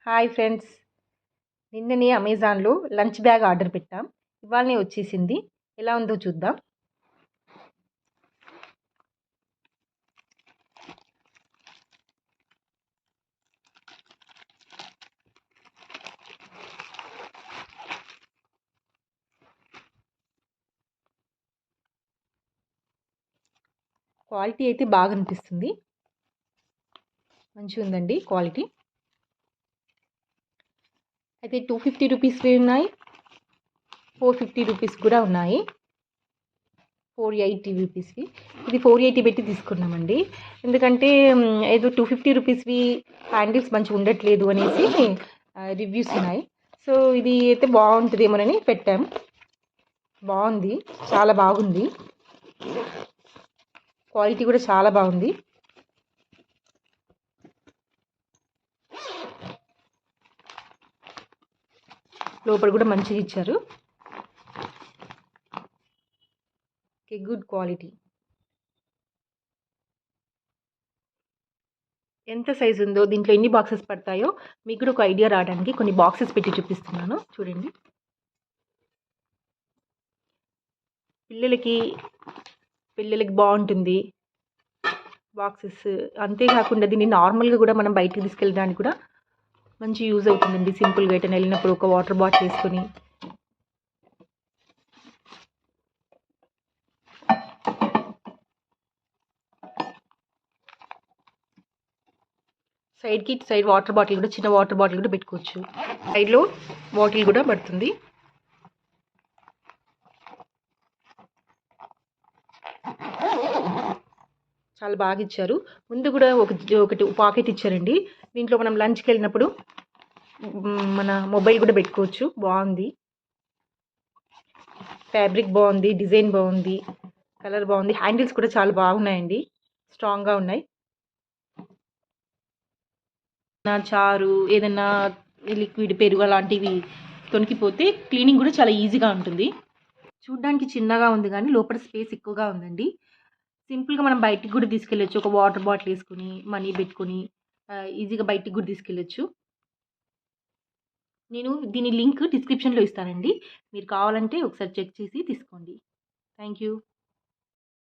Hi friends, నిన్ననే అమెజాన్లో lunch bag order పెట్టాం. ఇవాళనే వచ్చేసింది. ఎలా ఉందో చూద్దాం. క్వాలిటీ అయితే బాగా అనిపిస్తుంది. మంచిగా ఉందండి క్వాలిటీ. అయితే 250 రూపీస్వి ఉన్నాయి, 450 రూపీస్ కూడా ఉన్నాయి, 480 రూపీస్వి. ఇది 480 పెట్టి తీసుకున్నామండి. ఎందుకంటే ఏదో 250 రూపీస్వి హ్యాండిల్స్ మంచిగా ఉండట్లేదు అనేసి రివ్యూస్ ఉన్నాయి. సో ఇది అయితే బాగుంటుందేమోనని పెట్టాం. బాగుంది, చాలా బాగుంది. క్వాలిటీ కూడా చాలా బాగుంది. లోపల కూడా మంచిగా ఇచ్చారు. Good quality. ఎంత సైజు ఉందో, దీంట్లో ఎన్ని బాక్సెస్ పడతాయో మీకు కూడా ఒక ఐడియా రావడానికి కొన్ని బాక్సెస్ పెట్టి చూపిస్తున్నాను చూడండి. పిల్లలకి బాగుంటుంది బాక్సెస్. అంతేకాకుండా దీన్ని నార్మల్గా కూడా మనం బయటికి తీసుకెళ్ళడానికి కూడా మంచి యూజ్ అవుతుందండి. సింపుల్గా ఎటైనా వెళ్ళినప్పుడు ఒక వాటర్ బాటిల్ వేసుకొని. సైడ్ వాటర్ బాటిల్ కూడా, చిన్న వాటర్ బాటిల్ కూడా పెట్టుకోవచ్చు. సైడ్లో బాటిల్ కూడా పడుతుంది. చాలా బాగా ఇచ్చారు. ముందు కూడా ఒకటి పాకెట్ ఇచ్చారండి. దీంట్లో మనం లంచ్కి వెళ్ళినప్పుడు మన మొబైల్ కూడా పెట్టుకోవచ్చు. బాగుంది. ఫ్యాబ్రిక్ బాగుంది, డిజైన్ బాగుంది, కలర్ బాగుంది. హ్యాండిల్స్ కూడా చాలా బాగున్నాయండి, స్ట్రాంగ్గా ఉన్నాయి. నా చారు, ఏదైనా లిక్విడ్, పెరుగు అలాంటివి తొనికిపోతే క్లీనింగ్ కూడా చాలా ఈజీగా ఉంటుంది. చూడ్డానికి చిన్నగా ఉంది కానీ లోపల స్పేస్ ఎక్కువగా ఉందండి. సింపుల్గా మనం బయటికి కూడా తీసుకెళ్ళచ్చు. ఒక వాటర్ బాటిల్ వేసుకొని మనీ పెట్టుకొని ఈజీగా బయటికి కూడా తీసుకెళ్ళచ్చు. నేను దీని లింక్ డిస్క్రిప్షన్లో ఇస్తానండి. మీరు కావాలంటే ఒకసారి చెక్ చేసి తీసుకోండి. Thank you.